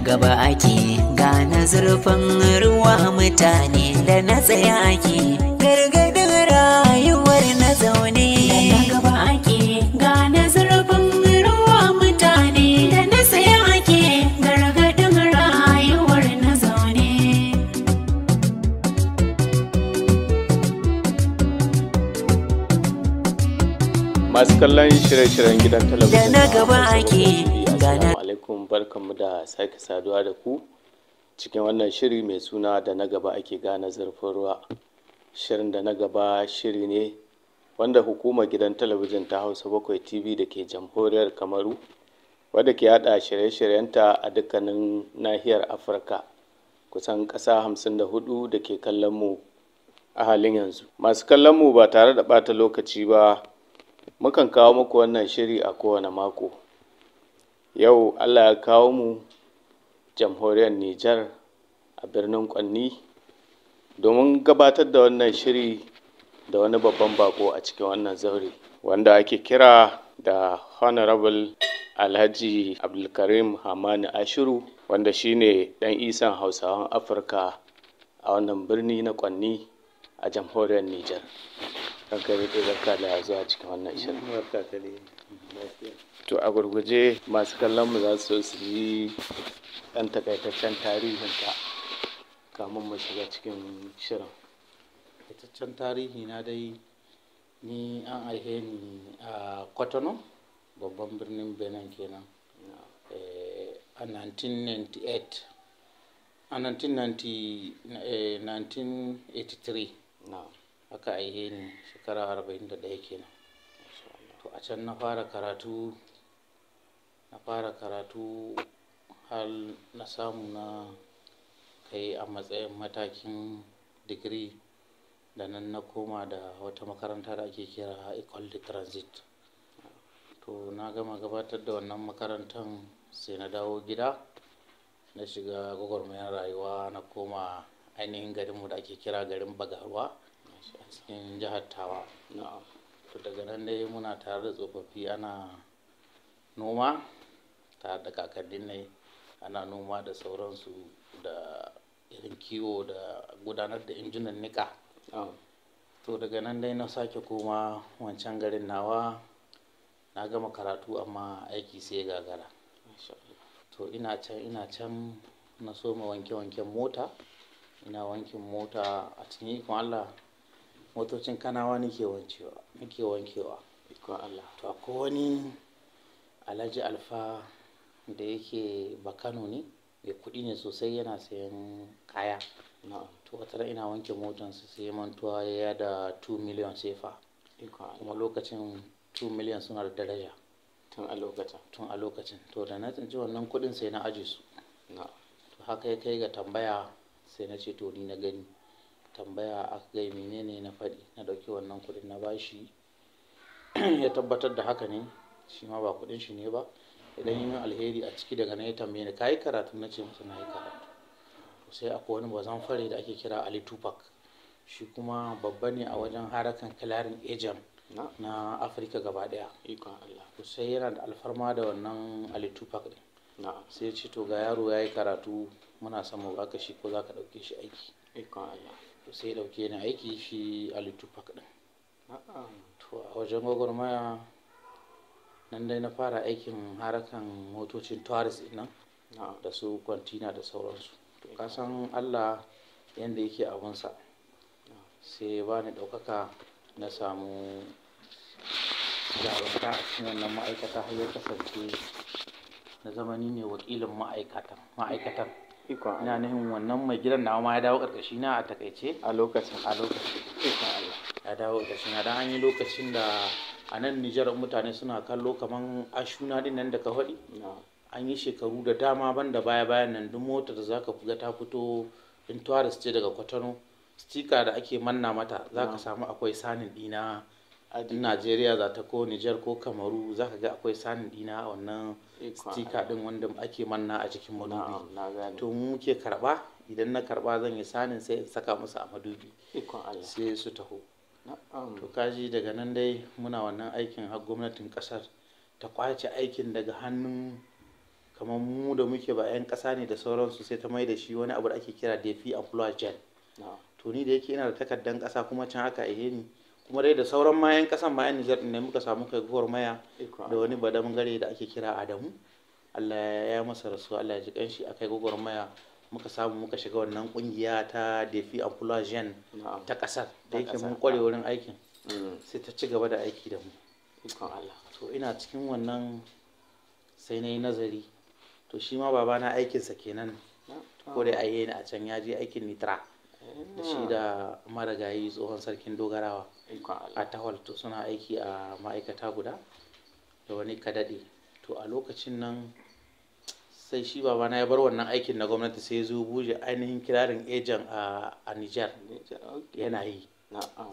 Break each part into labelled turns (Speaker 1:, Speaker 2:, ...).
Speaker 1: gaba ake gane zurfin ruwa mutane da na tsaya ake gargadin rayuwar na zaune. Da na gaba ake gane zurfin ruwa mutane da na tsaya ake gargadin rayuwar na zaune.
Speaker 2: Masu kallon shirye-shiryen gidan talabijin
Speaker 1: da na gaba ake gane.
Speaker 2: Assalamu alaikum, barkanmu da sake saduwa da ku cikin wannan shiri mai suna da na gaba ake gane zurfin ruwa. Shirin da na gaba shiri ne wanda hukumar gidan talabijin ta Hausa 7 TV da ke jamhuriyar Kamaru wadda ke yada shirye-shiryenta a dukkanin nahiyar Afirka, kusan ƙasa 54 da ke kallon mu a halin yanzu. Masu kallon mu ba tare da ɓata lokaci ba, mukan kawo muku wannan shiri a kowane mako. Yau Allah ya kawo mu jamhuriyar Nijar a birnin Kwanni domin gabatar da wannan shiri da wani babban bako a cikin wannan zaure wanda ake kira da Honorable Alhaji Abdulkarim Hamani Ashiru, wanda shine dan isan Hausawan Afirka a wannan birni na Kwanni a jamhuriyar Nijar. Kanka rike barka da zuwa cikin wannan shirin. To a gurguje masu kallon mu za su yi ɗan takaitaccen tarihinka kamun mu shiga cikin shirin.
Speaker 3: Takaitaccen tarihi na dai, ni an haife ni a Cotonou, babban birnin Benin kenan, a 1998 a 1983 aka haife ni, shekara 41 kenan. To a can na fara karatu har na samu na kai a matsayin matakin digiri, da nan na koma da wata makaranta da ake kira École de Transit. To na gama gabatar da wannan makarantar sai na dawo gida, na shiga gwagwarmayar rayuwa, na koma ainihin garinmu da ake kira garin Bagaruwa a cikin jihar Tawa. To daga nan dai muna tare da tsofaffi, ana noma tare da kakannin ne, ana noma da sauransu, da irin kiwo da gudanar da injunan nika. To daga nan dai na sake koma wancan garin nawa, na gama karatu amma aiki sai gagara. To ina can na soma wanke-wanken mota, ina wankin mota a cikin ikon Allah, motocin kanawa nake wankewa. To akwai wani Alhaji Alfa da yake Bakano ne, mai kuɗi ne sosai, yana sayan kaya. To wata ina wanke motansa sai mantuwa ya yada 2 miliyan sefa, kuma lokacin 2 miliyan suna da daraja tun a lokacin. To da na tsinci wannan kuɗin sai na aje su. To haka ya kai ga tambaya, sai na ce to ni na gani tambaya aka gai menene, na faɗi, na ɗauki wannan kuɗin na bashi ya tabbatar da haka ne, shi ma ba kuɗin shi ne ba, idan yi min alheri a ciki. Daga nan ya tambaye ni, ka yi karatu? Na ce masa na yi karatu. Sai akwai wani bazan fare da ake kira Ali Tupac, shi kuma babba ne a wajen harakan clearing agent na Afirka gaba daya. Sai yana da alfarma da wannan Ali Tupac din. Sai ya ce to ga yaro ya yi karatu, muna son mu baka shi, ko za ka ɗauke shi aiki. Sai ya ɗauke ni aiki, shi Ali Tupac din. To a wajen gwagwarmaya nan dai na fara aikin harakan motocin tourist nan da su kwantina da sauransu. To kasan Allah yanda yake abunsa, sai ba ni ɗaukaka, na samu jarumta a cikin wannan ma'aikata, har ya kasance na zamani ne wakilin ma'aikatan. Ina nufin wannan mai gidan nawa ma ya dawo ƙarƙashi na a takaice a lokacin ya dawo ƙarƙashi na. Dan an yi lokacin da a nan Nijar mutane suna kallo kaman Ashuna din nan da ka faɗi, an yi shekaru da dama, banda bayan nan duk motar da zaka ga ta fito in tourist ce daga Cotonou, stika da ake manna mata zaka samu akwai sanin ɗina in Najeriya za ta ko Nijar ko Kamaru, zaka ga akwai sanin ɗina a wannan stika din wanda ake manna a cikin madubi. To mu muke karɓa, idan na karɓa zan yi sanin sai in saka musu a madubi sai su taho. To kaji daga nan dai muna wannan aikin har gwamnatin ƙasar ta kwace aikin daga hannun kamar mu da muke ba 'yan ƙasa ne da sauransu, sai ta mai da shi wani abu da ake kira defi employment. To ni da yake ina da takardar ƙasa kuma can aka ihe ni, kuma dai da sauran ma 'yan ƙasan ma 'yan Nijar ne muka samu kai gwagwarmaya da wani badamangare da ake kira Adamu, Allah ya masa rasuwa, Allah ya ji kanshi, akai gwagwarmaya muka samu muka shiga wannan kungiya ta defi employment ta ƙasar, da yake mun kware wurin aikin sai ta ci gaba da aiki da mu. To ina cikin wannan sai na yi nazari, to shi ma babana aikinsa kenan, ko da ayi a can ya je aikin nitra da shi da marigayi tsohon sarkin dogarawa a Tahol, to suna aiki a ma'aikata guda da wani kadade. To a lokacin nan sai shi babana ya bar wannan aikin na gwamnati sai ya zo buje ainihin kirarin ejan a Nijar yana yi.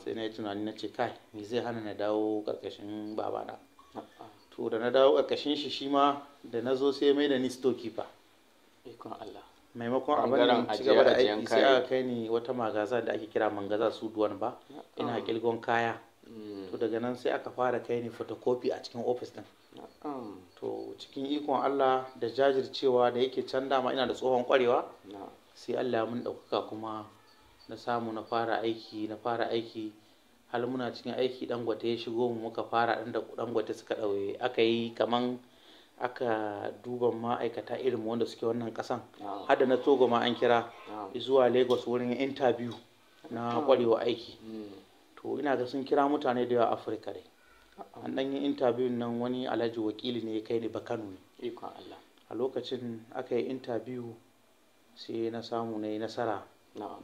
Speaker 3: Sai na yi tunani na ce kai me zai hana na dawo karkashin babana. To da na dawo karkashin shi ma da na zo sai mai da ni storekeeper. Maimakon abin ci gaba da aiki sai aka kai ni wata magaza da ake kira mangaza su duwan ba, ina kilgon kaya. To daga nan sai aka fara kai ni photocopy a cikin office din. To cikin ikon Allah da jajircewa da yake can dama ina da tsohon kwarewa, sai Allah mun ɗaukaka kuma na samu na fara aiki hal muna cikin aiki Dangote ya shigo mu muka fara inda Dangote suka ɗauye, aka yi kaman aka duba ma'aikata irin wanda suke wannan kasan, har da na Togo ma an kira zuwa Lagos wurin interview na kwarewa aiki. To ina ga sun kira mutane da yawa Afirka dai, an ɗan yi interview nan wani alhaji wakili ne ya kai ni Bakano ne. A lokacin aka yi interview sai na samu na yi nasara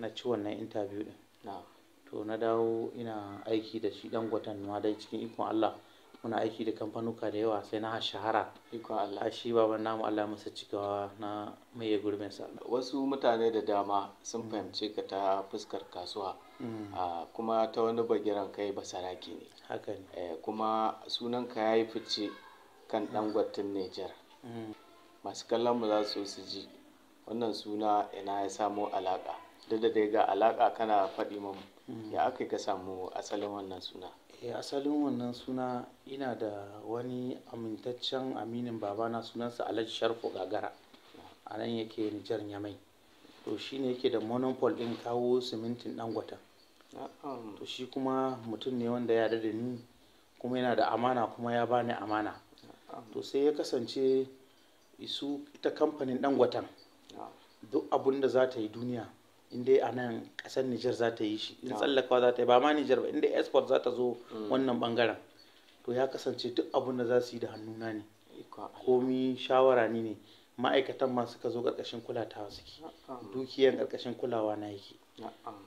Speaker 3: na ci wannan interview din. To na dawo ina aiki da shi Dangoten ma dai cikin ikon Allah, muna aiki da kamfanuka da yawa sai na shahara. A shi baban namu Allah masa cikawa na maye gurbin sa.
Speaker 2: Wasu mutane da dama sun fahimce ka ta fuskar kasuwa, kuma ta wani bagiran kai basarake ne.
Speaker 3: Haka ne.
Speaker 2: Kuma sunanka ya yi fice kan Dangoten Nijar. Masu kallon mu za su ji wannan suna ina ya samo alaka, duk da dai ga alaka kana faɗi mun, ya aka ka samu asalin wannan suna?
Speaker 3: Asalin wannan suna ina da wani amintaccen aminin babana sunansa Alhaji Sharfo Gagara, a nan yake Nijar Nyamai. To shi ne yake da monopol ɗin kawo simintin Dangoten. To shi kuma mutum ne wanda ya yarda da ni kuma yana da amana kuma ya bani amana. To sai ya kasance ita kamfanin Dangoten duk abun da za ta yi duniya inda a nan ƙasar Nijar za ta yi shi, in tsallakawa za ta yi ba ma Nijar ba, inda export za ta zo wannan bangaren, to ya kasance duk abun da za su yi da hannuna ne, komi shawara ni ne, ma'aikatan ma suka zo ƙarƙashin kulatawa suke, dukiyan ƙarƙashin kulawa na yake.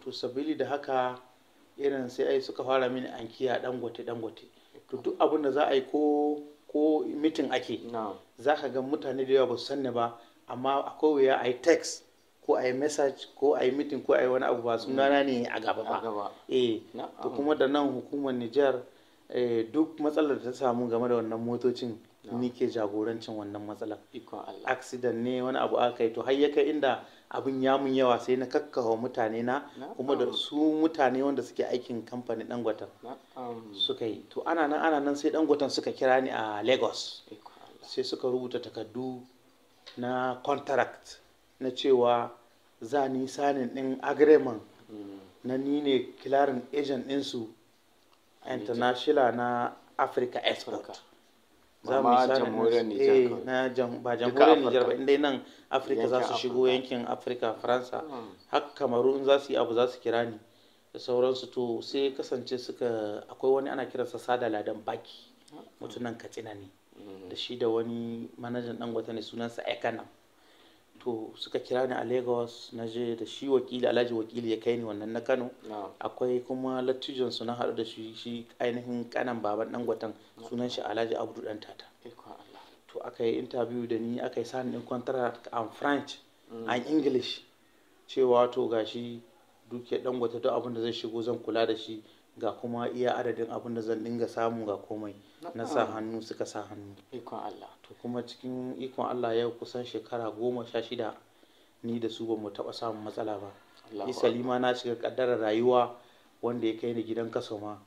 Speaker 3: To sabili da haka irin sai ai suka fara mini ankiya Dangote. To duk abun da za a yi ko mitin ake, za ka ga mutane da yawa ba su sanni ba, amma akwai wuya a yi text ko a yi message ko a yi meeting ko a yi wani abu ba sunana ne a gaba ba. To kuma da nan hukumar Nijar duk matsalar da ta samu game da wannan motocin ni ke jagorancin wannan matsalar. Accident ne wani abu aka yi, to har ya kai inda abin ya mun yawa sai na kakkawa mutane na kuma da su mutane wanda suke aikin kamfanin Dangoten suka yi. To ana nan sai Dangoten suka kira ni a Lagos, sai suka rubuta takardu na contract na cewa za ni sanin din agreement na ni ne kilarin agent ɗinsu international na Africa Export.
Speaker 2: Za mu jamhuriyar Nijar
Speaker 3: ba jamhuriyar Nijar ba, inda nan Africa za su shigo yankin Africa, Faransa, har Kamaru in za su yi abu za su kira ni da sauransu. To sai kasance akwai wani ana kiransa Sada Ladan Baki, mutunan Katsina ne, da shi da wani manajan Dangote ne sunansa Ekana. To suka kira ni a Lagos, na je da shi wakili Alhaji wakili ya kai ni wannan na Kano. Akwai kuma lattijon su na haɗu da shi ainihin kanan baban Dangoten, sunan shi Alhaji Abdu Dan Tata. To aka yi interview da ni, aka yi sign in contract in French and English, cewa to gashi duke Dangote duk abin da zai shigo zan kula da shi, ga kuma iya adadin abin da zan dinga samu ga komai. Na sa hannu, suka sa hannu. To kuma cikin ikon Allah yau kusan shekara 16 ni da su ba mu taɓa samun matsala ba. Isali ma na shiga ƙaddarar rayuwa wanda ya kai ni gidan kaso ma,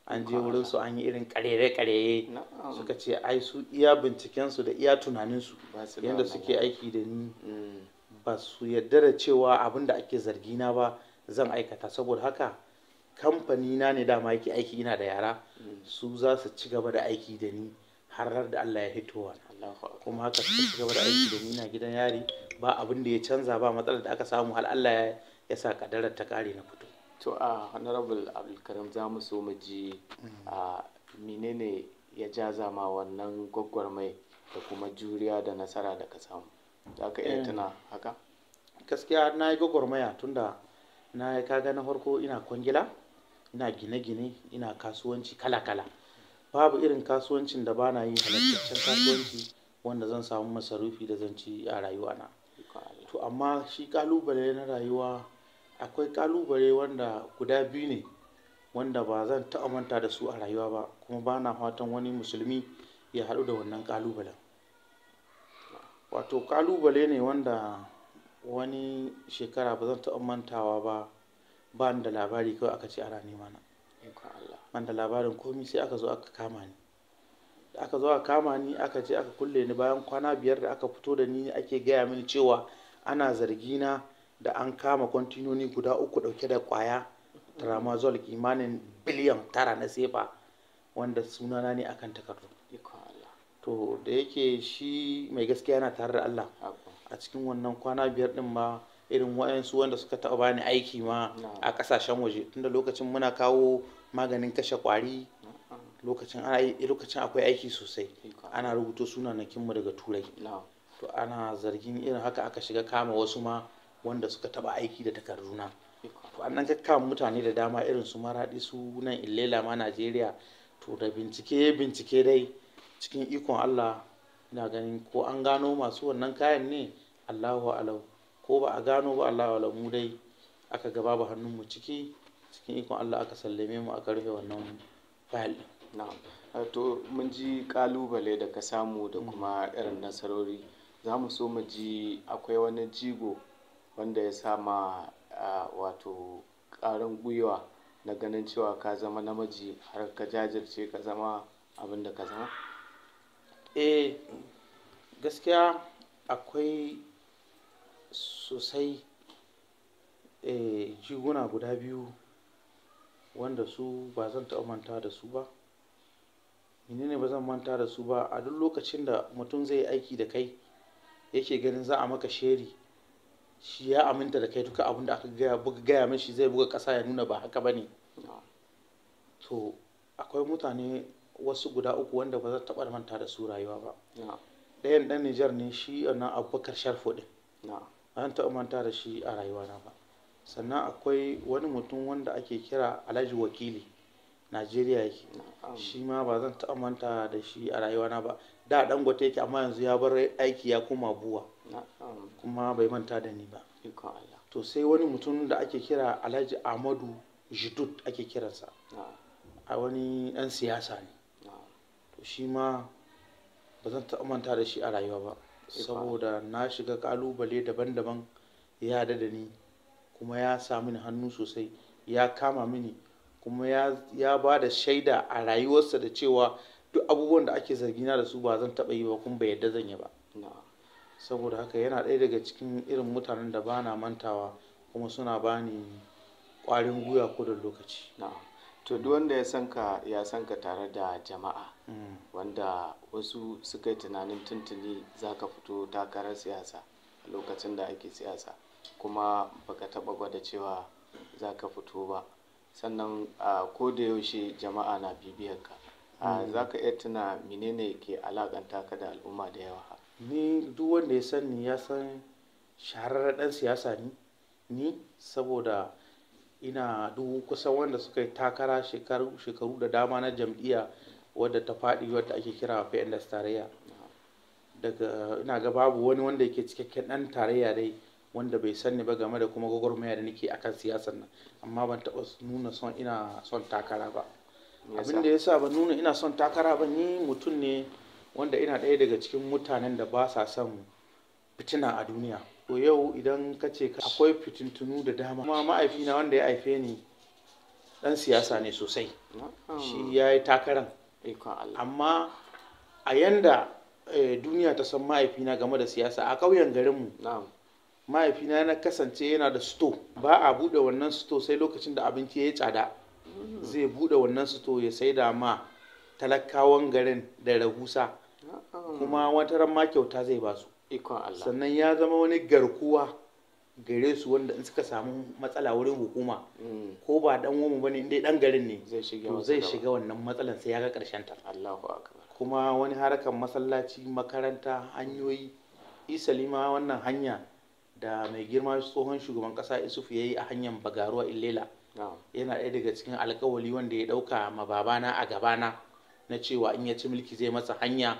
Speaker 3: an je wurin su an yi irin karere
Speaker 2: Na'am.
Speaker 3: suka ce ai su iya binciken su da iya tunanin su
Speaker 2: Ba su da
Speaker 3: yadda
Speaker 2: wannan
Speaker 3: suke aiki da ni
Speaker 2: Mm.
Speaker 3: ba su yarda da cewa abin da ake zargi na ba zan aikata, saboda haka kamfani na ne dama yake aiki ina da yara su za su ci gaba da aiki da ni har da Allah ya hitowa
Speaker 2: Allahu akbar.
Speaker 3: kuma haka suka ci gaba da aiki da ni ina gidan yari ba abin da ya canza ba matsalar da aka samu har Allah ya sa kadarar ta kare na fito.
Speaker 2: To a honorable Abdulkarim za mu so mu ji a menene ya jaza ma wannan gwagwarmai da kuma juriya da nasara da ka samu, za ka iya tuna haka?
Speaker 3: Gaskiya na yi gwagwarmaya tunda na yi kaga na farko ina kwangila ina gine-gine ina kasuwanci kala-kala, babu irin kasuwancin da ba na yi halattaccen kasuwanci wanda zan samu masarufi da zan ci a rayuwana. To amma shi kalubale na rayuwa akwai kalubale wanda guda biyu ne wanda ba zan taɓa manta da su a rayuwa ba, kuma ba na fatan wani musulmi ya haɗu da wannan kalubalen. Wato kalubale ne wanda wani shekara ba zan taɓa mantawa ba ni da labari kawai aka ce ana nema na, ban da labarin komi sai aka zo aka kama ni. Da aka zo aka kama ni aka je aka kulle ni, bayan kwana 5 da aka fito da ni ake gaya mini cewa ana zargina da an kama kwantinoni guda 3 dauke da kwaya tramadol kimanin biliyan 9 na sefa wanda sunana ne akan takardu. To da yake shi mai gaskiya yana tare da Allah, a cikin wannan kwana 5 din ma irin wayansu wanda suka taɓa bani aiki ma a ƙasashen waje, tunda lokacin muna kawo maganin kashe kwari, lokacin akwai aiki sosai, ana rubuto sunanakinmu daga turai. To ana zargin irin haka aka shiga kama wasu ma wanda suka taɓa aiki da takarduna. To an ka kama mutane da dama irin su Maraɗi, su nan Illela ma Najeriya. To da bincike dai cikin ikon Allah ina ganin ko an gano masu wannan kayan ne Allahu alau, ko ba a gano ba Allahu alau, mu dai aka ga babu hannunmu cikin ikon Allah aka sallame mu aka rufe wannan fayil ɗin.
Speaker 2: To mun ji kalubale da ka samu da kuma irin nasarori, za mu so mu ji akwai wani jigo wanda ya sama wato ƙarin gwiwa na ganin cewa ka zama namiji har ka jajirce ka zama abin da ka zama?
Speaker 3: Gaskiya akwai sosai jiguna guda biyu wanda su ba zan taɓa manta da su ba. Menene ba zan manta da su ba? A duk lokacin da mutum zai aiki da kai yake ganin za a maka sheri, shi ya aminta da kai duka abin da aka gaya mashi zai buga ƙasa ya nuna ba haka ba ne. To akwai mutane wasu guda 3 wanda ba zan taɓa manta da su rayuwa ba. Ɗayan ɗan Nijar ne, shi wannan Abubakar Sharfo ɗin, ba zan taɓa manta da shi a rayuwana ba. Sannan akwai wani mutum wanda ake kira Alhaji Wakili, Najeriya yake, shi ma ba zan taɓa manta da shi a rayuwana ba. Da Dangote yake amma yanzu ya bar aiki ya koma buwa, kuma bai manta da ni ba. To sai wani mutum da ake kira Alhaji Ahmadu Jidut ake kiransa, a wani ɗan siyasa ne. To shi ma ba zan taɓa manta da shi a rayuwa ba, saboda na shiga kalubale daban-daban ya da ni, kuma ya sa mini hannu sosai, ya kama mini, kuma ya ba da shaida a rayuwarsa da cewa duk abubuwan da ake zargina da su ba zan taɓa yi ba, kuma bai yadda zan yi ba. Saboda haka yana ɗaya daga cikin irin mutanen da ba na mantawa, kuma suna bani ƙwarin gwiwa ko da lokaci.
Speaker 2: To duk wanda ya san ka tare da jama'a, wanda wasu suka yi tunanin tuntuni za ka fito takarar siyasa a lokacin da ake siyasa, kuma baka taɓa gwada cewa za ka fito ba, sannan ko da yaushe jama'a na bibiyar ka, za ka iya tuna menene ke alakanta ka da al'umma da yawa?
Speaker 3: Ni duk wanda ya san ni ya san shahararren ɗan siyasa ni, saboda ina duk kusan wanda suka yi takara shekaru da dama na jam'iyya wadda ta faɗi wadda ake kira PNDS tarayya. Daga ina ga babu wani wanda yake cikakken ɗan tarayya dai wanda bai sanni ba game da kuma gwagwarmaya da nake akan siyasar nan, amma ban taɓa nuna ina son takara ba. Abin da ya sa ban nuna ina son takara ba, ni mutum ne wanda ina ɗaya daga cikin mutanen da ba sa son fitina a duniya. To yau idan ka ce akwai fitintunu da dama, kuma ma'aifina wanda ya haife ni ɗan siyasa ne sosai,
Speaker 2: Na'am.
Speaker 3: shi ya yi takaran.
Speaker 2: Ikon Allah.
Speaker 3: Amma a yanda duniya ta san mahaifina game da siyasa, a ƙauyen garinmu
Speaker 2: Na'am.
Speaker 3: mahaifina na kasance yana da sto, ba a buɗe wannan sto sai lokacin da abinci ya yi tsada, zai buɗe wannan sto ya saida ma talakawan garin da rahusa,
Speaker 2: Na'am.
Speaker 3: kuma wata ran ma kyauta zai ba su.
Speaker 2: Ikon Allah.
Speaker 3: Sannan ya zama wani garkuwa gare su, wanda in suka samu matsala wurin hukuma, ko ba dan uwanmu bane, in dai dan garin ne,
Speaker 2: Zai shiga
Speaker 3: to
Speaker 2: wasu
Speaker 3: zai
Speaker 2: gaba.
Speaker 3: shiga wannan matsalan sai ya ga karshen ta.
Speaker 2: Allahu akbar.
Speaker 3: Kuma wani harakan masallaci, makaranta, hanyoyi, isalima wannan hanya da mai girma tsohon shugaban kasa Isufu ya yi a hanyar Bagaruwa Illela,
Speaker 2: Na'am.
Speaker 3: yana ɗaya daga cikin alkawali wanda ya ɗauka ma babana a gabana na cewa in ya ci mulki zai masa hanya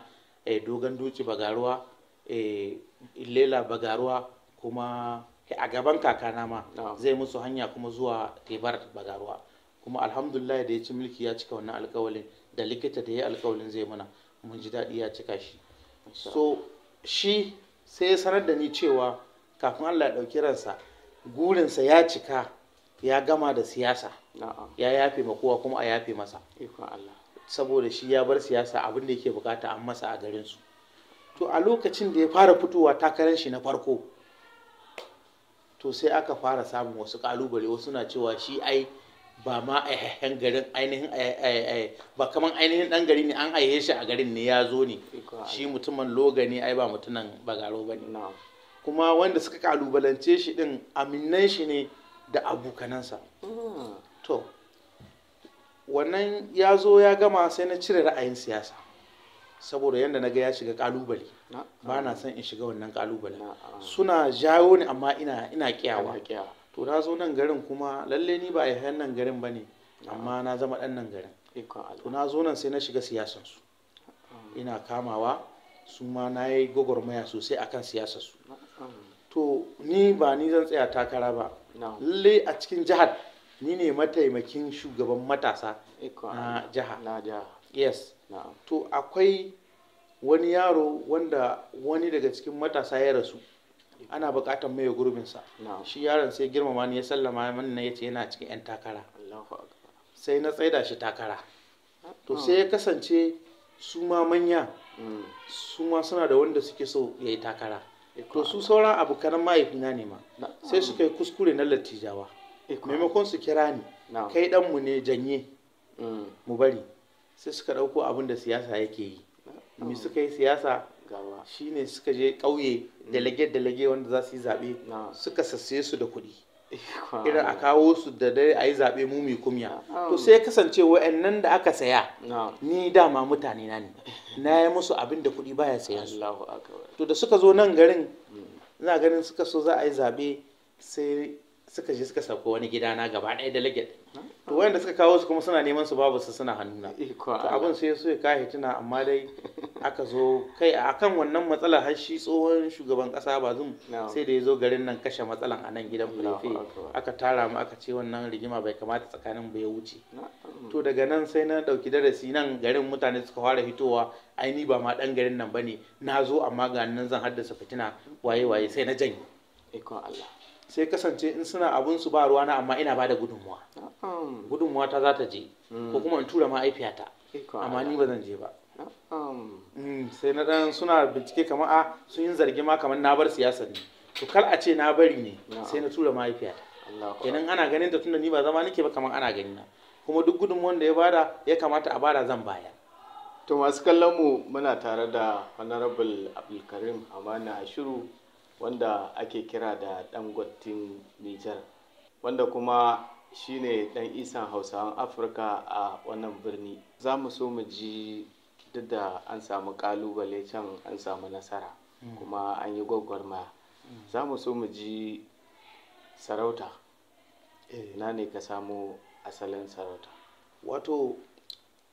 Speaker 3: dogon duci Bagaruwa, Illela Bagaruwa, kuma a gaban kakana ma
Speaker 2: Na'am.
Speaker 3: zai musu hanya kuma zuwa Tebar Bagaruwa. Kuma alhamdulillah da ya ci mulki ya cika wannan alkawalin, da likita da ya alkawalin zai mana, mun ji daɗi ya cika shi. So shi sai ya sanar da ni cewa kafin Allah ya ɗauki ransa, gurinsa ya cika, ya gama da siyasa,
Speaker 2: Na'am.
Speaker 3: ya yafe ma kowa kuma a yafe masa,
Speaker 2: Ikon Allah.
Speaker 3: saboda shi ya bar siyasa, abin da yake bukata an masa a garinsu. To a lokacin da ya fara fitowa takarar shi na farko, to sai aka fara samun wasu kalubale, wasu na cewa shi ai ba ma aihahen garin ainihin ba kaman ainihin dan gari ne, an aihe shi a garin ne, ya zo ne,
Speaker 2: Ikon Allah.
Speaker 3: shi mutumin loga ne, ai ba mutumin Bagaro ba ne.
Speaker 2: Na'am.
Speaker 3: Kuma wanda suka kalubalance shi din aminan shi ne da abokanansa. To wannan ya zo ya gama, sai na cire ra'ayin siyasa, saboda yadda na ga ya shiga kalubale, ba na son in shiga wannan kalubale. Suna jawo ni amma ina kiyawa.
Speaker 2: Ana kiyawa.
Speaker 3: To na zo nan garin, kuma lalle ni ba a yi nan garin ba ne, amma na zama ɗan nan garin.
Speaker 2: Ikon Allah.
Speaker 3: To na zo nan sai na shiga siyasansu, ina kamawa, su ma na yi gwagwarmaya sosai akan siyasarsu. To ni ba ni zan tsaya takara ba,
Speaker 2: Na'am.
Speaker 3: lalle a cikin jihar ni ne mataimakin shugaban matasa
Speaker 2: Ikon
Speaker 3: na
Speaker 2: Allah.
Speaker 3: jiha.
Speaker 2: Na jiha.
Speaker 3: Yes.
Speaker 2: Na'am.
Speaker 3: To akwai wani yaro wanda wani daga cikin matasa ya rasu, ana buƙatar mai gurbinsa.
Speaker 2: Na'am.
Speaker 3: Shi yaron sai girmama ni, ya sallama mani, na yace yana cikin 'yan takara,
Speaker 2: Allahu akbar.
Speaker 3: sai na tsaida shi takara. To sai ya kasance su ma manya, su ma suna da wanda suke so ya yi takara. To su sauran abokanan mahaifina ne ma, sai suka yi kuskure na lattijawa, maimakon su kira ni,
Speaker 2: Na'am.
Speaker 3: kai ɗanmu ne, janye mu bari, sai suka ɗauko abin da siyasa yake yi. Me suka yi siyasa
Speaker 2: Gawa.
Speaker 3: shine suka je ƙauye, delege wanda za su yi zaɓe,
Speaker 2: Na'am.
Speaker 3: suka sassaye su da kuɗi,
Speaker 2: Ikon
Speaker 3: irin a
Speaker 2: Allah.
Speaker 3: kawo su da dare a yi zaɓe mu mai kumya.
Speaker 2: Na'am.
Speaker 3: To sai ya kasance wa'annan da aka saya,
Speaker 2: Na'am.
Speaker 3: ni dama mutane na ne, na yi musu abin da kuɗi baya sayan su.
Speaker 2: Allahu akbar.
Speaker 3: To da suka zo nan garin, ina ganin suka so za a yi zaɓe, sai suka je suka sauko wani gidana gaba ɗaya delegate. To wayanda suka kawo su kuma suna neman su, babu su, suna hannuna.
Speaker 2: Ikon
Speaker 3: To
Speaker 2: Allah.
Speaker 3: abin sai so ya kawo tuna, amma dai aka zo kai akan wannan matsalar, har shi tsohon shugaban kasa Bazum
Speaker 2: Na'am.
Speaker 3: sai da ya zo garin nan kashe matsalan a nan gidan
Speaker 2: Allahu
Speaker 3: Fulefe,
Speaker 2: akbar.
Speaker 3: aka tara mu aka ce wannan rigima bai kamata tsakanin mu ya wuce.
Speaker 2: Na'am.
Speaker 3: To daga nan sai na dauki darasi, nan garin mutane suka fara hitowa, ai ni ba ma dan garin nan bane, na zo amma ga nan zan haddasa fitina waye sai na janye.
Speaker 2: Ikon Allah.
Speaker 3: Sai kasance in suna abun su ba ruwana, amma ina bada gudunmuwa.
Speaker 2: Na'am.
Speaker 3: Gudunmuwa ta za ta je, ko kuma in tura mahaifiyata,
Speaker 2: Ikon
Speaker 3: amma
Speaker 2: Allah.
Speaker 3: ni ba zan je ba.
Speaker 2: Na'am.
Speaker 3: Sai na dan suna bincike kamar sun yi zargi ma kamar na bar siyasa ne, to kar a ce na bari ne, sai na tura mahaifiyata.
Speaker 2: Allahu
Speaker 3: Kenan ana ganin ta, tunda ni ba zama nake ba, kamar ana gani na, kuma duk gudunmuwan da ya bada ya kamata a bada zan baya.
Speaker 2: To masu kallon mu, muna tare da Honorable Abdulkarim Amana Ashiru, wanda ake kira da Dangoten Nijar, wanda kuma shine dan isan Hausawan Afirka a wannan birni. Za mu so mu ji, duk da an samu kalubale can an samu nasara, kuma an yi gwagwarmaya. Za mu so mu ji sarauta. Na ne ka samu asalin sarauta?
Speaker 3: Wato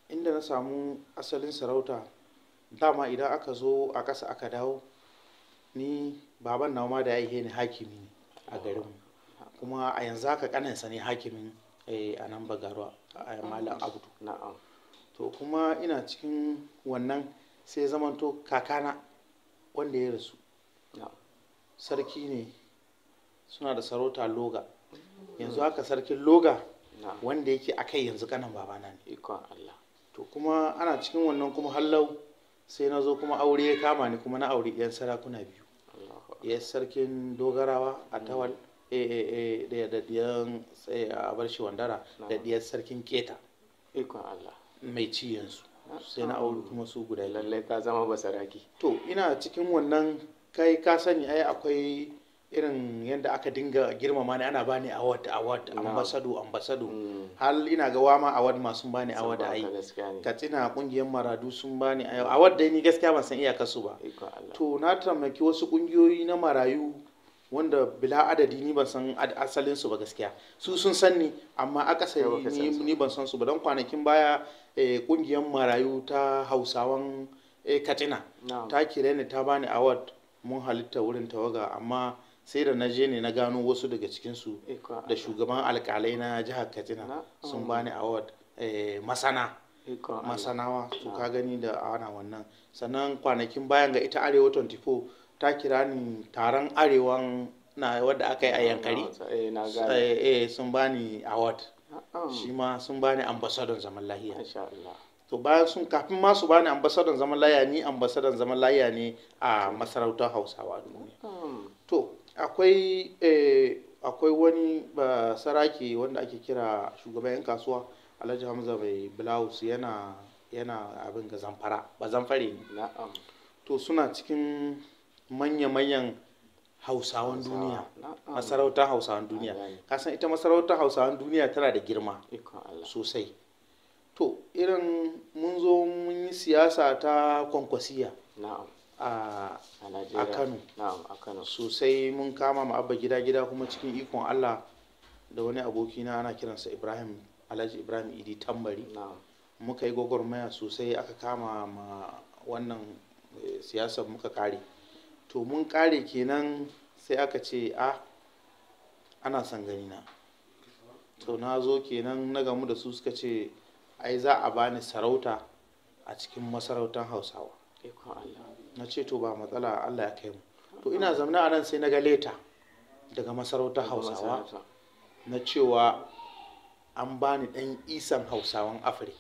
Speaker 3: inda na samu asalin sarauta, dama idan aka zo a ƙasa aka dawo, ni baban nawa ma da ya yi ni hakimi ne a garinmu, kuma a yanzu haka ƙaninsa ne hakimin a nan Bagaruwa, a Malam Abdu.
Speaker 2: Na'am.
Speaker 3: To kuma ina cikin wannan sai zamanto kakana wanda ya rasu
Speaker 2: Na'am.
Speaker 3: sarki ne, suna da sarauta Loga. Yanzu haka sarkin Loga wanda yake akai yanzu kanan babana ne.
Speaker 2: Ikon Allah.
Speaker 3: To kuma ana cikin wannan kuma hallau sai na zo kuma aure ya kama ni kuma na aure ɗiyan sarakuna biyu. Ɗiyar sarkin dogarawa a tawal da ɗiyan a bar shi wandara da ɗiyar sarkin keta.
Speaker 2: Ikon Allah.
Speaker 3: Mai ci yanzu. Sai na aure kuma su guda.
Speaker 2: Lallai ka zama basaraki.
Speaker 3: To ina cikin wannan kai ka sani ai akwai irin yadda aka dinga girmama ni ana bani award ambassador hal ina ga wama award ma sun bani award ai Katsina kungiyar maradu sun bani award dai ni gaskiya ban san iyakar su ba. To na tamaki wasu kungiyoyi na marayu wanda bila adadi ni ban san asalin su ba gaskiya, su sun san ni amma akasari ni ban san su ba. Don kwanakin baya kungiyar marayu ta Hausawan Katsina ta kire ni ta bani award, mun halitta wurin tawaga, amma sai da na je ne na gano wasu daga cikinsu da shugaban alkalai na jihar Katsina sun bani award masanawa su ka gani da ana wannan. Sannan kwanakin bayan ga ita Arewa 24 ta kira ni taron arewan na wadda aka yi a Yankari sun bani award, shi ma sun bani ambasadon zaman lahiya. To bayan sun kafin ma su bani ambasadon zaman lahiya, ni ambasadon zaman lahiya ne a masarautar Hausawa duniya. To akwai wani saraki wanda ake kira shugaban 'yan kasuwa Alhaji Hamza mai Blouse yana abin ga Zamfara, ba Zamfare ne. To suna cikin manya-manyan Hausawan duniya, masarautar Hausawan duniya. Kasan ita masarautar Hausawan duniya tana da girma sosai. To irin mun zo mun yi siyasa ta kwankwasiya a Kano sosai, mun kama ma abba gida kuma cikin ikon Allah da wani abokina ana kiransa Alhaji Ibrahim Idi Tambari, muka yi gwagwarmaya sosai, aka kama ma wannan siyasar muka kare. To mun kare kenan sai aka ce ana son gani na. To na zo kenan na gamu da su, suka ce ai za a bani sarauta a cikin masarautar Hausawa. Na ce to ba matsala, Allah ya kai mu. To ina zamana a nan sai na ga leta daga masarautar Hausawa na cewa an bani dan isan Hausawan Afirka.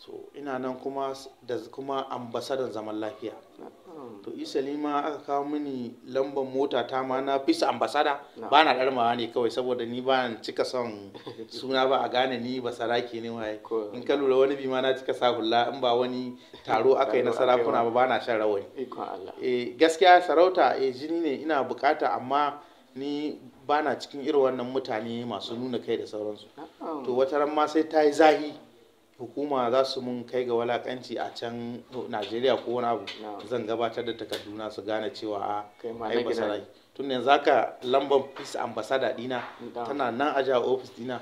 Speaker 3: To ina nan kuma da kuma ambasadan zaman lafiya. To isalima aka kawo mini lambar mota ta ma na fisa ambasada, ba na darmawa ne kawai saboda ni ba cika son suna ba a gane ni ba saraki ne waye. In ka lura wani bi ma na cika sa hula, in ba wani taro aka yi na sarakuna ba na shan rawani. Gaskiya sarauta jini ne ina bukata, amma ni ba na cikin irin wannan mutane masu nuna kai da sauransu. To wata ran ma sai ta yi zahi, hukuma za su mun kai ga walakanci a can Najeriya ko wani abu, zan gabatar da takarduna su gane cewa ai basarai. Tun yanzu haka lambar peace ambassador dina tana nan a jihar office dina.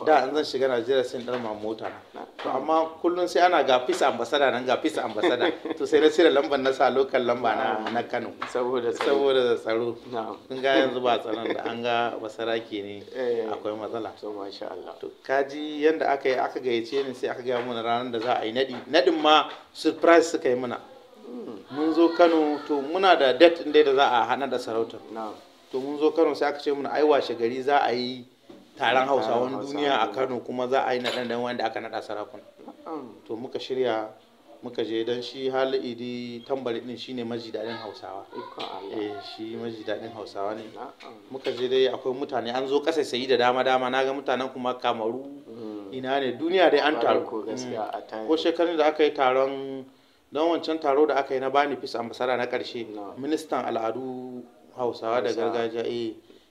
Speaker 3: Da an zan shiga Najeriya sai dar ma mota na. To amma kullun sai ana ga peace ambassador nan, ga peace ambassador. To sai na cire lambar na sa local lamba na Kano saboda tsaro. Kun ga yanzu ba tsaron da an ga basarake ne akwai matsala.
Speaker 2: To masha Allah.
Speaker 3: To kaji yanda aka gayyace ni, sai aka gaya mana ranar da za a yi nadin ma surprise suka yi mana. Mun zo Kano, to muna da date ɗin da za a hana da sarautar. To mun zo Kano sai aka ce mana ai washe gari za a yi taron Hausawan duniya a Kano, kuma za a yi naɗan wanda aka naɗa sarakuna. To muka shirya muka je, don shi Hali Idi Tambari din shine maji daɗin Hausawa. Shi maji daɗin Hausawa ne. Muka je dai akwai mutane an zo ƙasa sayi da dama na ga mutanen kuma Kamaru ina ne duniya dai an taru. Ko shekarun da aka yi taron, don wancan taro da aka yi na bani peace ambassador na ƙarshe, ministan al'adu Hausawa da gargajiya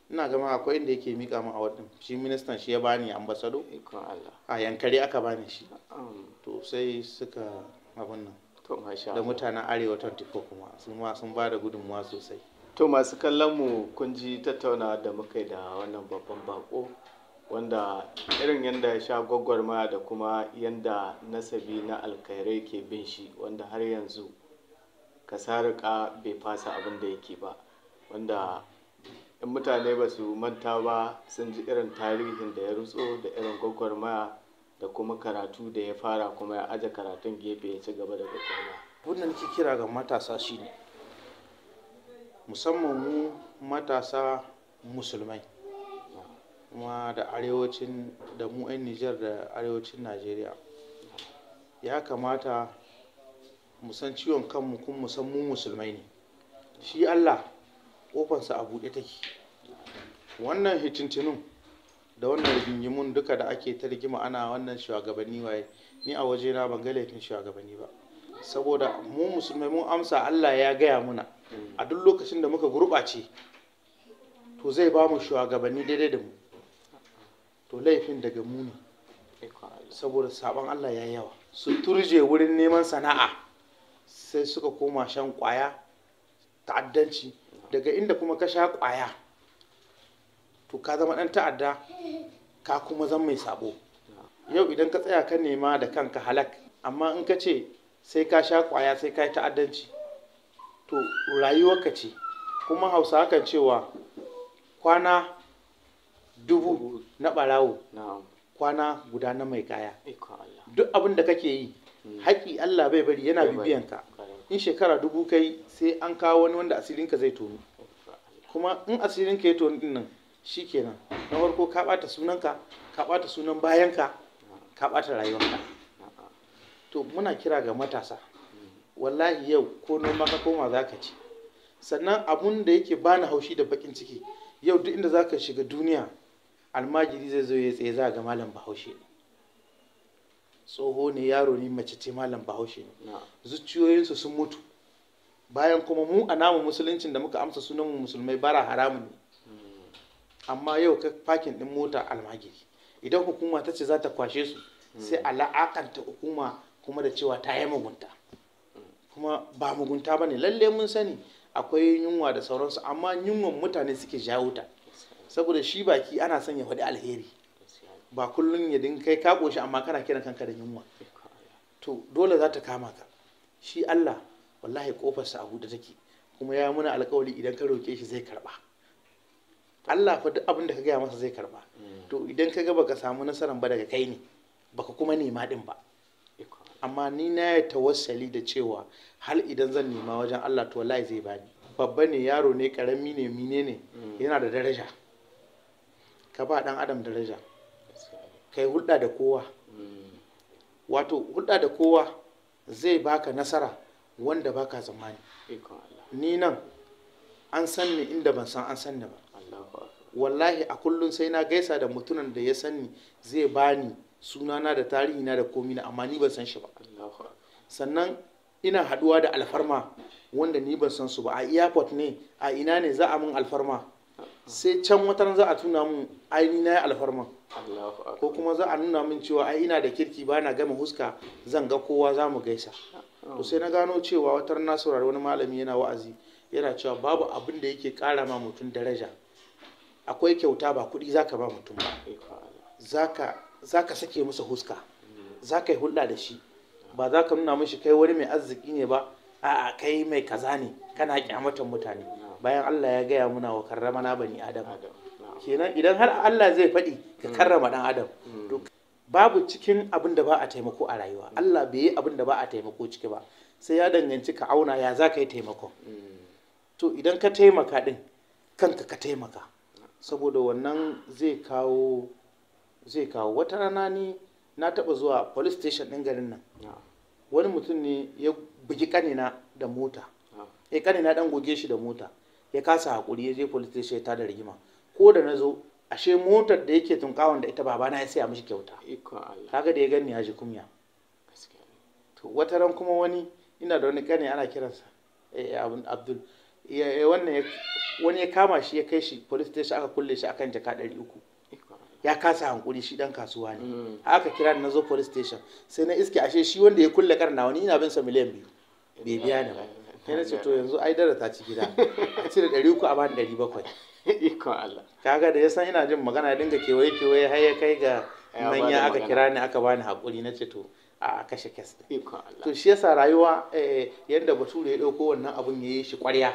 Speaker 3: ina gama akwai inda yake mika min award din, shi ministan shi ya bani ambassador a Yankari aka bani shi. To sai suka abin nan da mutanen Arewa 24 kuma sun ba da gudunmuwa sosai.
Speaker 2: To masu kallon mu kun ji tattaunawa da muka yi da wannan babban bako, wanda irin yadda ya sha gwagwarmaya da kuma yadda nasabi na alkhairai ke bin shi, wanda har yanzu kasarika bai fasa abin da yake ba, wanda in mutane ba su manta ba sun ji irin tarihin da ya rutso da irin gwagwarmaya da kuma karatu da ya fara, kuma ya aje karatun gefe ya ci gaba da gwagwarmaya.
Speaker 3: Abin da nake kira ga matasa shine, musamman mu matasa musulmai, kuma da arewacin da mu 'yan Nijar da arewacin Najeriya. Ya kamata mu san ciwon kanmu kuma mu san mu musulmai ne. Shi Allah ƙofarsa a buɗe take. Wannan hitintinun da wannan rigingimun duka da ake ta rigima ana wannan shugabanni waye, ni a wajena ban ga laifin shugabanni ba. Saboda mu musulmai mun amsa Allah ya gaya muna a duk lokacin da muka gurɓace to zai ba mu shugabanni daidai da mu. To laifin daga mu ne, saboda sabon Allah ya yawa. Su turje wurin neman sana'a sai suka koma shan ƙwaya, ta'addanci. Daga inda kuma ka sha ƙwaya to ka zama ɗan ta'adda, ka kuma zama mai sabo. Yau idan ka tsaya ka nema da kanka halak, amma in ka ce sai ka sha ƙwaya sai ka yi ta'addanci, to rayuwarka ce. Kuma Hausawa kan cewa kwana dubu na ɓarawo, kwana guda na mai kaya. Duk abin da kake yi haƙƙi Allah bai bari, yana bibiyanka. In shekara 1000 kai sai an kawo wani wanda asirinka zai tonu. Kuma in asirinka ya tonu din nan shi kenan, na farko ka ɓata sunanka, ka ɓata sunan bayanka, ka ɓata rayuwarka. To muna kira ga matasa, wallahi yau ko noma ka koma za ka ci. Sannan abun da yake bani haushi da bakin ciki, yau duk inda za ka shiga duniya almajiri zai zo ya tsaye za ga malam Bahaushe ne, tsoho ne, yaro ne, mace ce, malam Bahaushe ne. Zuciyoyinsu sun mutu, bayan kuma mu a namu musuluncin da muka amsa sunan mu musulmai bara haramun ne. Amma yau ka fakin din mota almajiri, idan hukuma ta ce za ta kwashe su sai a la'akanta hukuma kuma da cewa ta yi mugunta. Kuma ba mugunta ba ne, lalle mun sani akwai yunwa da sauransu, amma yunwan mutane suke jawo ta. Saboda shi baki ana son ya faɗi alheri, ba kullum ya dinga kai ka ƙoshi amma kana kiran kanka da yunwa, to dole za ta kama ka. Shi Allah wallahi ƙofarsa a buɗe take, kuma ya muna alƙawari idan ka roƙe shi zai karɓa. Allah fa duk abin da ka gaya masa zai karɓa. To idan ka ga baka samu nasarar ba daga kai ne, baka kuma nema din ba. Amma ni na yi tawassali da cewa hal idan zan nema wajen Allah to wallahi zai bani. Babba ne, yaro ne, karami ne, mine ne, yana da daraja. Ka ba ɗan adam daraja, ka yi hulɗa da kowa. Wato hulɗa da kowa zai baka nasara wanda baka zamani. Ni nan an san ni inda ban san an san ni ba. Wallahi a kullum sai na gaisa da mutumin da ya sani zai bani sunana da tarihina da komina, amma ni ban san shi ba. Sannan ina haɗuwa da alfarma wanda ni ban san su ba, a airport ne, a ina ne za a mun alfarma, sai can watan za a tuna mun aini na yi alfarma, ko kuma za a nuna min cewa ai ina da kirki ba na gama huska, zan ga kowa za mu gaisa. To sai na gano cewa watar na saurari wani malami yana wa'azi, yana cewa babu abin da yake ƙara ma mutum daraja. Akwai kyauta, ba kuɗi za ka ba mutum ba, za ka sake masa huska, za ka yi hulɗa da shi, ba za ka nuna mashi kai wani mai arziki ne ba, a'a kai mai kaza ne, kana kyamatan mutane. Bayan Allah ya gaya muna wa karrama na bani adam. Kenan idan har Allah zai faɗi ka karrama ɗan adam, to babu cikin abin da ba a taimako a rayuwa. Allah bai yi abin da ba a taimako ciki ba, sai ya danganci ka auna ya za ka yi taimakon. To idan ka taimaka ɗin, kanka ka taimaka, saboda wannan zai kawo wata rana. Ni na taɓa zuwa police station ɗin garin nan, wani mutum ne ya bugi ƙanina da mota, ƙanina ɗan goge shi da mota, ya kasa haƙuri, ya je police station ta da rigima. Ko da na zo, ashe motar da yake tunkawan da ita babana ya saya mishi kyauta. Kaga da ya gani ya ji kunya. To wata ran kuma wani, ina da wani ƙane ana kiransa Abdul, wani ya kama shi ya kai shi police station, aka kulle shi akan jaka 300. Ya kasa hankuri, shi dan kasuwa ne. Aka kira ni na zo police station, sai na iske ashe shi wanda ya kulle karna wani, ina bin sa miliyan 2 bai biya ni ba. Sai na ce to yanzu ai dara ta ci gida, a cire 300 a bani 700. Kaga da ya san ina jin magana, ya dinga kewaye har ya kai ga manya, aka kira ni aka bani hakuri. Na ce to a kashe kes. To shi yasa rayuwa yadda bature ya dauko wannan abun ya yi shi ƙwarya,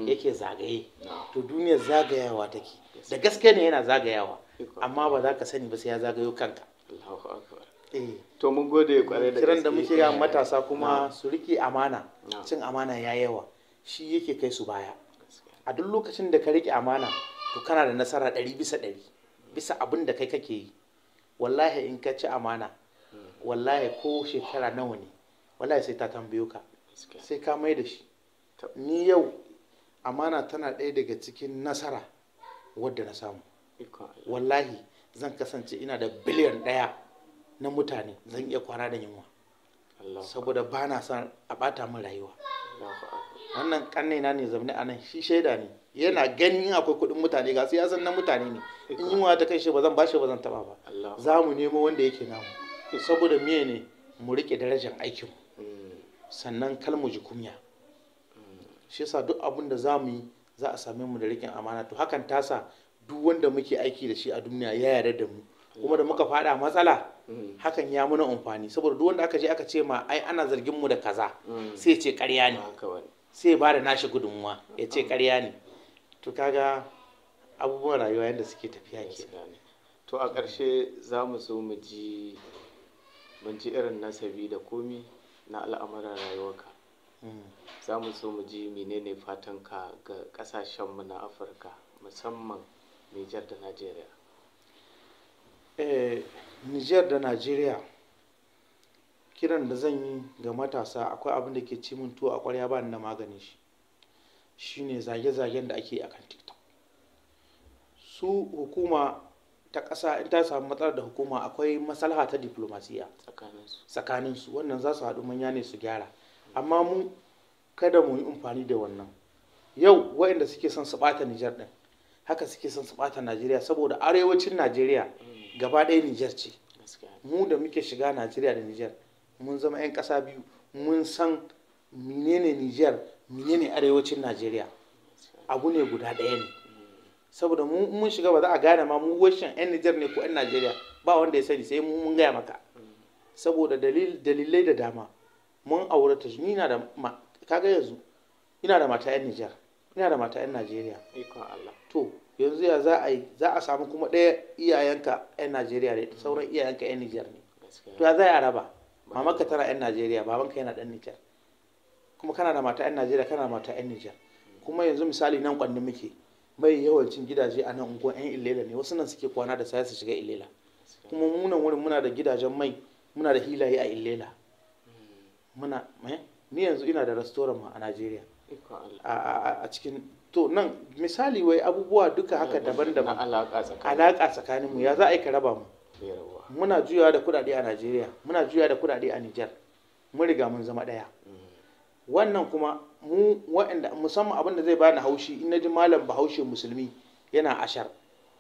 Speaker 3: yake zagaye, to duniyar zagayawa take. Da gaske ne yana zagayawa, amma ba za ka sani ba sai ya zagayo kanka.
Speaker 2: To mun gode kwarai da gaske.
Speaker 3: Kiran da muke ga matasa kuma su rike amana, cin amana ya yawa, shi yake kai su baya. A duk lokacin da ka rike amana, to kana da nasara 100 bisa 100. bisa abin da kai kake yi, wallahi in ka ci amana, wallahi ko shekara nawa ne, wallahi sai ta tambayo ka, sai ka mai da shi. Ni yau amana tana ɗaya daga cikin nasara wadda na samu. Wallahi zan kasance ina da biliyan 1 na mutane, zan iya kwana da yunwa saboda ba na son a ɓata min rayuwa. Wannan ƙannena ne zaune a nan, shi shaida ne, yana ganin in akwai kuɗin mutane ga ya san na mutane ne, in yunwa ta kai shi ba zan bashi ba zan taɓa ba. Za mu nemo wanda yake namu saboda miye ne mu riƙe darajar aikinmu, sannan kal mu ji kunya. Shi yasa duk abin da za mu yi za a same mu da riƙin amana. To hakan ta sa duk wanda muke aiki da shi a duniya ya yarda da mu, kuma da muka faɗa matsala hakan ya muna amfani, saboda duk wanda aka je aka ce ma ai ana zargin mu da kaza sai ce ƙarya ne, sai ba da nashi gudunmuwa ya ce ƙarya ne. To kaga abubuwan rayuwa yadda suke tafiya ke.
Speaker 2: To a ƙarshe za mu so mu ji irin nasabi da komi na al'amuran rayuwarka. Za mu so mu ji menene fatanka ga ƙasashenmu na Afirka, musamman Nijar da Najeriya.
Speaker 3: Nijar da Najeriya, kiran da zan yi ga matasa, akwai abin da ke ci min tuwo a ƙwarya ba ni da maganin shi, shine zage-zagen da ake a kan TikTok. Su hukuma ta ƙasa in ta samu matsalar da hukuma, akwai maslaha ta diplomasiya tsakaninsu, wannan za su haɗu manya ne su gyara. Amma mu kada mu yi amfani da wannan. Yau waɗanda suke son su ɓata Nijar ɗin, haka suke son su ɓata Najeriya, saboda arewacin Najeriya gaba ɗaya Nijar ce. Mu da muke shiga Najeriya da Nijar mun zama 'yan ƙasa biyu, mun san menene Nijar menene arewacin Najeriya, abu ne guda ɗaya ne. Saboda mun shiga ba za a gane ma mu washin 'yan Nijar ne ko 'yan Najeriya, ba wanda ya sani sai mun gaya maka, saboda dalilai da dama. Mun aurata, ni na da kaga yanzu ina da mata 'yan Nijar, ina da mata 'yan Najeriya. To yanzu ya za a yi, za a samu kuma ɗaya iyayenka 'yan Najeriya ne, sauran iyayenka 'yan Nijar ne. To ya za a raba, mamanka tana 'yan Najeriya, babanka yana ɗan Nijar, kuma kana da mata 'yan Najeriya, kana da mata 'yan Nijar. Kuma yanzu misali nan Kwanni muke, mai yawancin gidaje a nan unguwar 'yan Ilela ne, wasu nan suke kwana da sai su shiga Ilela. Kuma munan wurin muna da gidajen mai, muna da hilaye a Ilela. Ni yanzu ina da restaurant ma a Najeriya a cikin, to nan misali wai abubuwa duka haka daban-daban, alaƙa tsakaninmu, ya za a yi ka raba mu. Muna juyawa da kuɗaɗe a Najeriya, muna juyawa da kuɗaɗe a Nijar, mun riga mun zama ɗaya. Wannan kuma mu waɗanda musamman abin da zai bani haushi, in na ji malam Bahaushe musulmi yana ashar,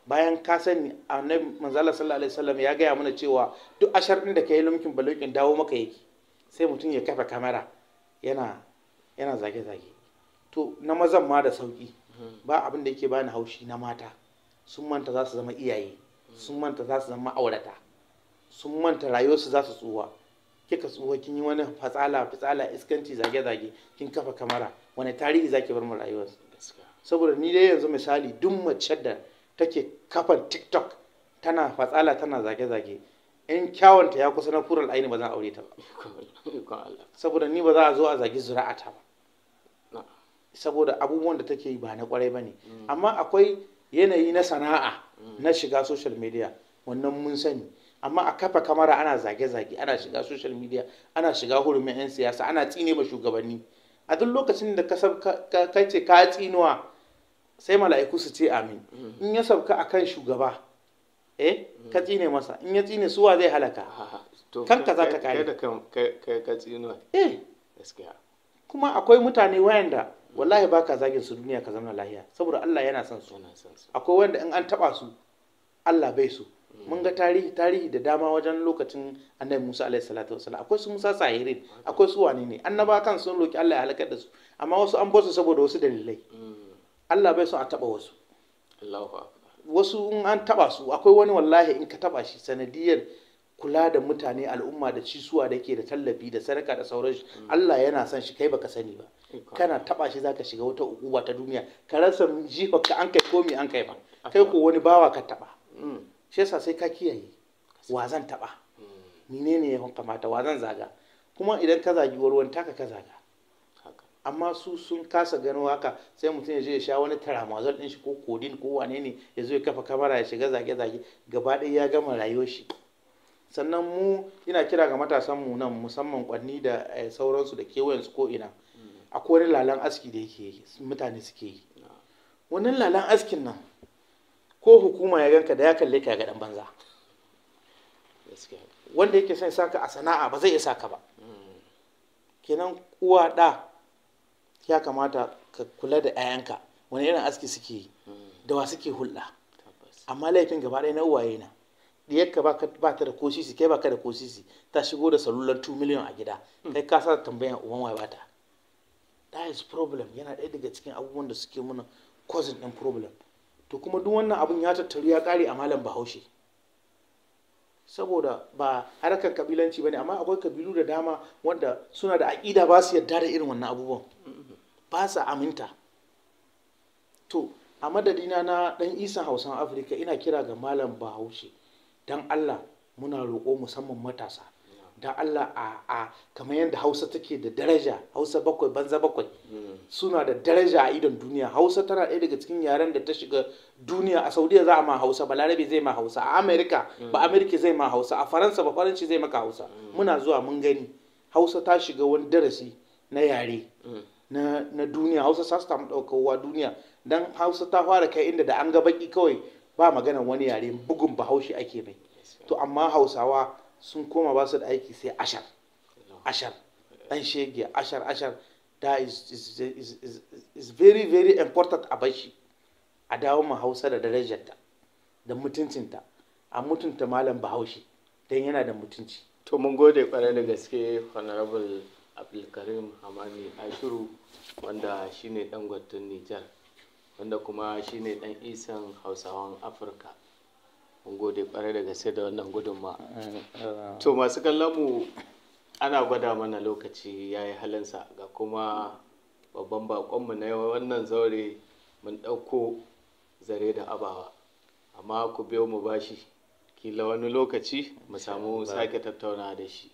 Speaker 3: bayan ka sani annabi manzo Allah sallallahu alaihi wasallam ya gaya mana cewa duk ashar ɗin da ka yi lumkin balukin dawo maka yake. Sai mutum ya kafa kamera yana zage-zage. To na mazan ma da sauki, ba abin da yake bani haushi na mata, sun manta za su zama iyaye, sun manta za su zama ma'aurata, sun manta rayuwarsu za su tsuwa. Kika tsuwa kin yi wani fitsala iskanci zage-zage, kin kafa kamera, wani tarihi zaki bar mu rayuwarsu. Saboda ni dai yanzu misali duk mace da take kafan TikTok tana fatsala tana zage-zage, in kyawunta ya kusa na kural aini ba zan aure ta ba. Saboda ni ba za a zo a zagi zuri'ata ba, saboda abubuwan da take yi ba na kwarai ba ne. Amma akwai yanayi na sana'a na shiga social media, wannan mun sani. Amma a kafa kamara ana zage-zage, ana shiga social media, ana shiga hurumin 'yan siyasa, ana tsine ma shugabanni. A duk lokacin da ka ce ka tsinuwa, sai mala'iku su ce amin. In ya sauka akan shugaba, ka tsine masa, in ya tsine suwa zai halaka, kanka za ta kare.
Speaker 2: Ka tsinuwa. Gaskiya.
Speaker 3: Kuma akwai mutane wayanda wallahi baka zagin su duniya ka zama lahiya, saboda Allah yana son su. Akwai wanda in an taba su Allah bai su. Mun ga tarihi da dama wajen lokacin annabi Musa alaihi salatu wasallam, akwai su Musa sahirin, akwai su wane ne, annaba kan sun roki Allah ya halakar da su, amma wasu an basu saboda wasu dalilai. Allah bai son a taba wasu. Wasu in an taba su, akwai wani wallahi in ka taba shi sanadiyar kula da mutane, al'umma da cisuwa da ke da tallafi da sadaka da sauransu, Allah yana son shi, kai baka sani ba. Kana taba shi zaka shiga wata ukuba ta duniya, ka rasa jifa ka an kai komi an kai ba, kai ko wani bawa ka taba. Shi yasa sai ka kiyaye wa zan taba, menene ya kamata, wa zan zaga. Kuma idan ka zagi warwan taka ka zaga,
Speaker 4: amma su sun kasa gano haka, sai mutum ya je ya sha wani tramadol din shi ko codeine ko wane ne, ya zo ya kafa kamera ya shiga zage-zage, gaba ɗaya ya gama rayuwar shi. Sannan mu ina kira ga matasan mu nan musamman Kwanni da sauransu da kewayensu ko ina, akwai wani lalan aski da yake mutane suke yi. Wannan lalan askin nan ko hukuma ya ganka da ya kalle ka ga dan banza, wanda yake son saka a sana'a ba zai iya saka ba. Kenan uwa da ya kamata ka kula da 'ya'yanka wani irin aski suke yi, da wa suke hulɗa. Amma laifin gaba ɗaya na uwaye na. Diyarka ba ta da kosisi, kai ba ka da kosisi, ta shigo da salular 2 miliyan a gida, kai ka sa tambayan uban wa bata. That is problem, yana ɗaya daga cikin abubuwan da suke muna causing ɗin problem. To kuma duk wannan abun ya tattaru ya ƙare a malam Bahaushe, saboda ba harkar kabilanci ba ne, amma akwai kabilu da dama wanda suna da aƙida ba su yarda da irin wannan abubuwan, ba sa aminta. To a madadina na ɗan isan Hausan Afirka ina kira ga malam Bahaushe, dan Allah muna roƙo musamman matasa, dan Allah a kamar yadda Hausa take da daraja, Hausa bakwai banza bakwai suna da daraja a idon duniya. Hausa tana ɗaya daga cikin yaren da ta shiga duniya. A Saudiya za a ma Hausa, Balarabe zai ma Hausa, a Amerika ba Amerika zai ma Hausa, a Faransa ba Faranci zai maka Hausa. Muna zuwa mun gani Hausa ta shiga wani darasi na yare na duniya. Hausa sa su tamu ɗaukawa duniya, dan Hausa ta fara kai inda da an ga baki kawai ba maganan wani yare, bugun Bahaushe ake mai. To amma Hausawa sun koma ba su da aiki sai ashar dan shege, ashar. That is very very important a bashi, a dawo ma Hausa da darajarta da mutuncinta, a mutunta malam Bahaushe dan yana da mutunci.
Speaker 2: To mun gode kwarai da gaske Honorable Abdulkarim Hamani Ashiru, wanda shine dan gwatun Nijar, wanda kuma shine dan isan Hausawan Afirka. Mun gode kwarai da gaske da wannan gudunma. To masu kallon mu, ana gwada mana lokaci ya yi halinsa, ga kuma babban bakonmu na wannan zaure mun ɗauko zare da abawa, amma ku biyo mu bashi, kila wani lokaci mu samu sake tattauna da shi.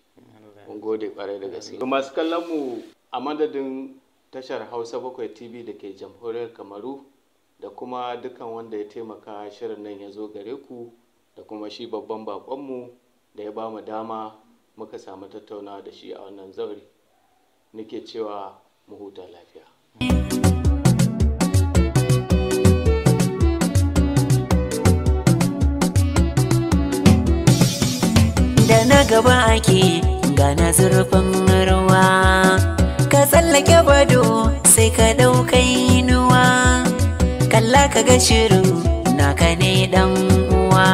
Speaker 2: Mun gode kwarai da gaske. To masu kallon mu, a madadin tashar Hausa 7 TV da ke jamhuriyar Kamaru, da kuma dukkan wanda ya taimaka shirin nan ya zo gare ku, da kuma shi babban bakonmu da ya ba mu dama muka samu tattaunawa da shi a wannan zaure, nake cewa mu huta lafiya.
Speaker 1: Da na gaba ake gana zurfin ruwa, ka tsallake bado sai ka ɗaukai inuwa, kalla ka ga shiru naka ne ɗan uwa.